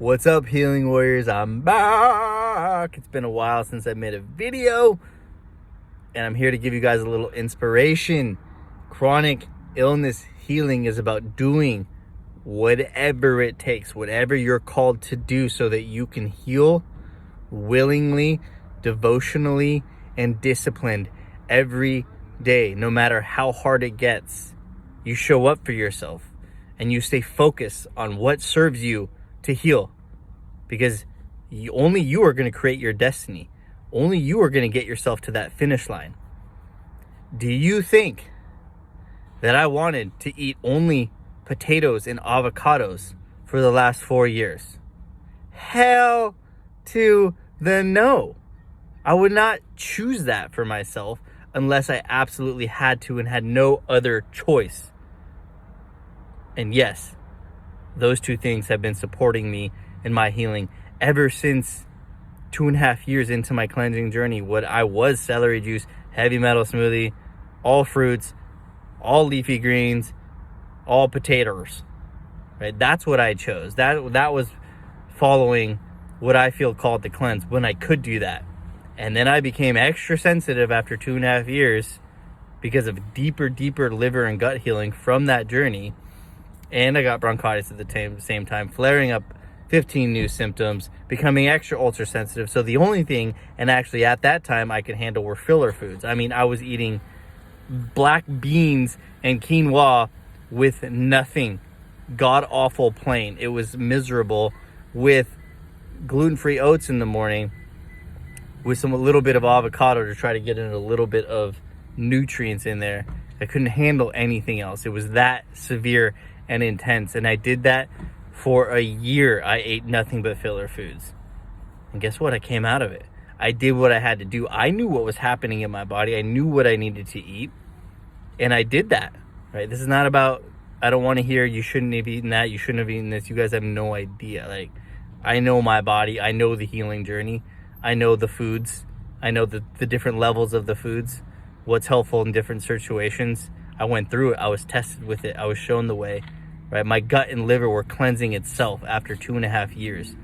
What's up, healing warriors? I'm back. It's been a while since I made a video, and I'm here to give you guys a little inspiration. Chronic illness healing is about doing whatever it takes, whatever you're called to do, so that you can heal willingly, devotionally, and disciplined every day, no matter how hard it gets. You show up for yourself and you stay focused on what serves you to heal, because only you are going to create your destiny. Only you are going to get yourself to that finish line. Do you think that I wanted to eat only potatoes and avocados for the last 4 years? Hell to the no. I would not choose that for myself unless I absolutely had to and had no other choice. And yes, those two things have been supporting me in my healing ever since 2.5 years into my cleansing journey. What I was celery juice, heavy metal smoothie, all fruits, all leafy greens, all potatoes, right? That's what I chose. That was following what I feel called to cleanse when I could do that. And then I became extra sensitive after 2.5 years because of deeper liver and gut healing from that journey. And I got bronchitis at the same time, flaring up 15 new symptoms, becoming extra ultra sensitive. So the only thing, and actually at that time I could handle, were filler foods. I mean, I was eating black beans and quinoa with nothing, god awful plain. It was miserable, with gluten-free oats in the morning with a little bit of avocado to try to get in a little bit of nutrients in there. I couldn't handle anything else. It was that severe and intense, and I did that for a year. I ate nothing but filler foods, and guess what? I came out of it. I did what I had to do. I knew what was happening in my body. I knew what I needed to eat, and I did that, right? This is not about, I don't want to hear you shouldn't have eaten that, you shouldn't have eaten this. You guys have no idea. Like, I know my body. I know the healing journey. I know the foods. I know the different levels of the foods, what's helpful in different situations. I went through it. I was tested with it. I was shown the way, right? My gut and liver were cleansing itself after 2.5 years.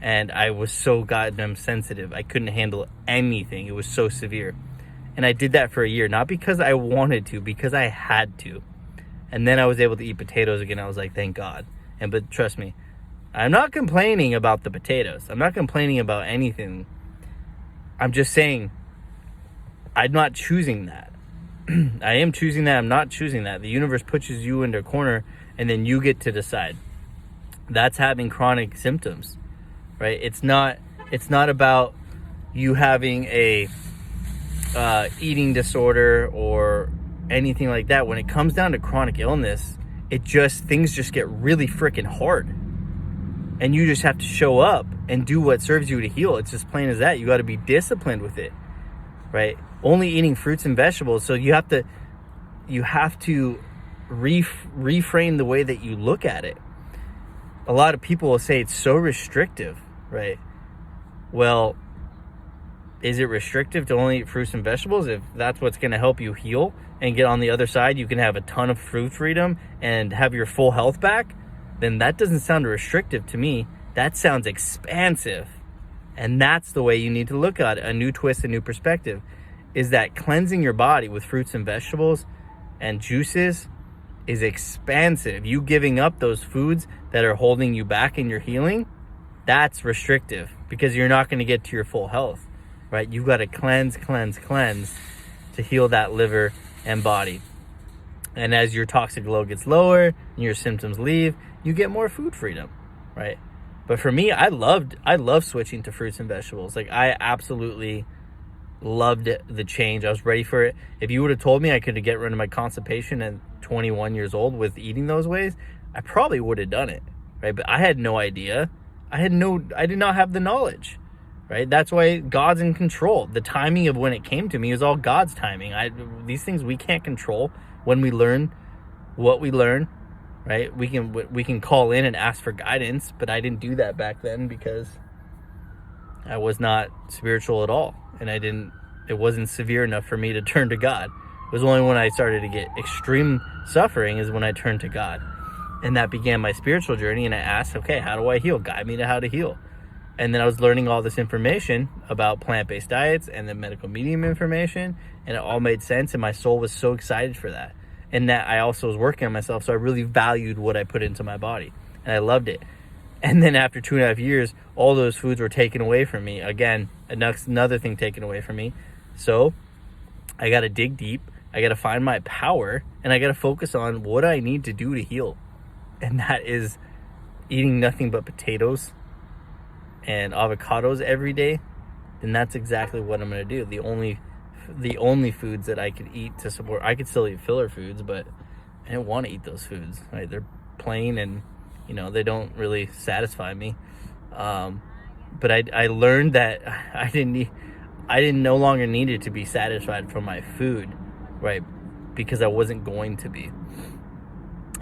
And I was so goddamn sensitive. I couldn't handle anything. It was so severe. And I did that for a year, not because I wanted to, because I had to. And then I was able to eat potatoes again. I was like, thank God. But trust me, I'm not complaining about the potatoes. I'm not complaining about anything. I'm just saying I'm not choosing that. I am choosing that. I'm not choosing that. The universe pushes you into a corner and then you get to decide. That's having chronic symptoms, right? It's not about you having a eating disorder or anything like that. When it comes down to chronic illness, things just get really freaking hard. And you just have to show up and do what serves you to heal. It's just plain as that. You got to be disciplined with it, right? Only eating fruits and vegetables. So you have to reframe the way that you look at it. A lot of people will say it's so restrictive, right? Well, is it restrictive to only eat fruits and vegetables? If that's what's going to help you heal and get on the other side, you can have a ton of food freedom and have your full health back, then that doesn't sound restrictive to me. That sounds expansive. And that's the way you need to look at it. A new twist, a new perspective, is that cleansing your body with fruits and vegetables and juices is expansive. You giving up those foods that are holding you back in your healing, that's restrictive, because you're not going to get to your full health, right? You've got to cleanse to heal that liver and body. And as your toxic load gets lower and your symptoms leave, you get more food freedom, right? But for me, I loved switching to fruits and vegetables. Like, I absolutely loved the change. I was ready for it. If you would have told me I could get rid of my constipation at 21 years old with eating those ways, I probably would have done it, right? But I had no idea. I did not have the knowledge, right? That's why God's in control. The timing of when it came to me is all God's timing. These things we can't control. When we learn what we learn, right? We can call in and ask for guidance, but I didn't do that back then because I was not spiritual at all, and it wasn't severe enough for me to turn to God. It was only when I started to get extreme suffering is when I turned to God. And that began my spiritual journey. And I asked, okay, how do I heal? Guide me to how to heal. And then I was learning all this information about plant-based diets and the medical medium information, and it all made sense, and my soul was so excited for that. And that I also was working on myself, so I really valued what I put into my body, and I loved it. And then after 2.5 years, all those foods were taken away from me. Again, another thing taken away from me. So I got to dig deep. I got to find my power, and I got to focus on what I need to do to heal. And that is eating nothing but potatoes and avocados every day. Then that's exactly what I'm going to do. The only foods that I could eat to support, I could still eat filler foods, but I didn't want to eat those foods, right? They're plain and, they don't really satisfy me. But I learned that I didn't no longer needed to be satisfied from my food, right? Because I wasn't going to be.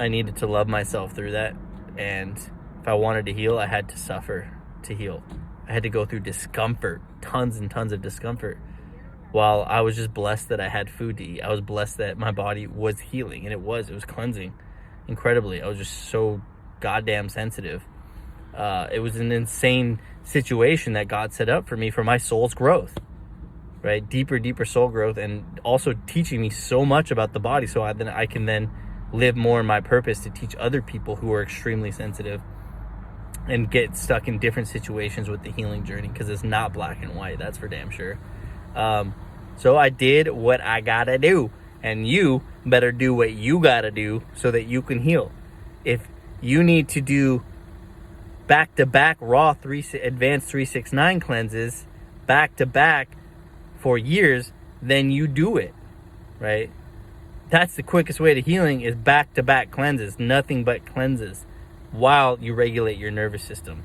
I needed to love myself through that. And if I wanted to heal, I had to suffer to heal. I had to go through discomfort, tons and tons of discomfort, while I was just blessed that I had food to eat. I was blessed that my body was healing, and it was cleansing incredibly. I was just so goddamn sensitive. It was an insane situation that God set up for me for my soul's growth, right? Deeper soul growth, and also teaching me so much about the body, so I can then live more in my purpose to teach other people who are extremely sensitive and get stuck in different situations with the healing journey, because it's not black and white, that's for damn sure. So I did what I gotta do, and you better do what you gotta do so that you can heal. If you need to do back-to-back raw advanced 369 cleanses back-to-back for years, then you do it, right? That's the quickest way to healing, is back-to-back cleanses, nothing but cleanses, while you regulate your nervous system.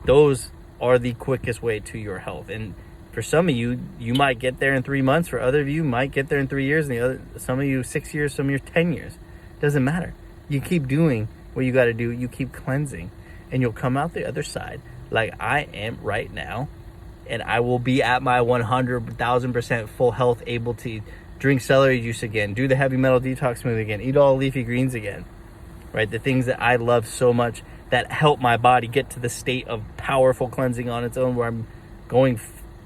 Those are the quickest way to your health. And for some of you, you might get there in 3 months. For other of you, might get there in 3 years. And some of you 6 years, some of you 10 years. Doesn't matter. You keep doing what you got to do. You keep cleansing, and you'll come out the other side like I am right now. And I will be at my 100,000% full health, able to drink celery juice again, do the heavy metal detox smoothie again, eat all leafy greens again. Right? The things that I love so much that help my body get to the state of powerful cleansing on its own, where I'm going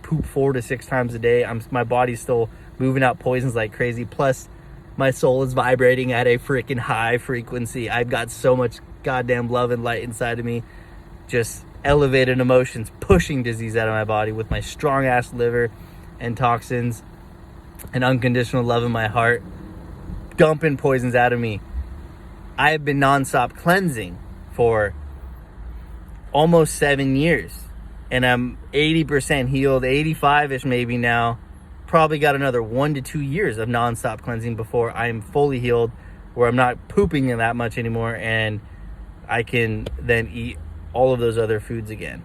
poop 4 to 6 times a day. My body's still moving out poisons like crazy. Plus, my soul is vibrating at a freaking high frequency. I've got so much goddamn love and light inside of me. Just elevated emotions, pushing disease out of my body with my strong ass liver and toxins and unconditional love in my heart, dumping poisons out of me. I have been nonstop cleansing for almost 7 years, and I'm 80% healed, 85-ish maybe now. Probably got another 1 to 2 years of nonstop cleansing before I'm fully healed, where I'm not pooping that much anymore, and I can then eat all of those other foods again,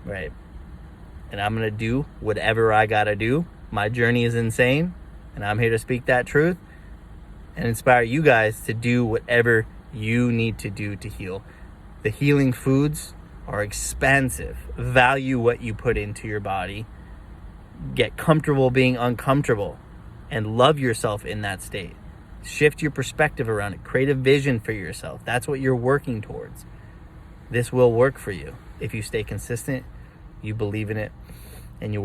right? And I'm gonna do whatever I gotta do. My journey is insane, and I'm here to speak that truth and inspire you guys to do whatever you need to do to heal. The healing foods are expensive. Value what you put into your body. Get comfortable being uncomfortable, and love yourself in that state. Shift your perspective around it. Create a vision for yourself. That's what you're working towards. This will work for you if you stay consistent, you believe in it, and you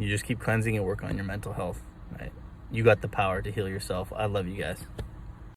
just keep cleansing and work on your mental health, right? You got the power to heal yourself. I love you guys.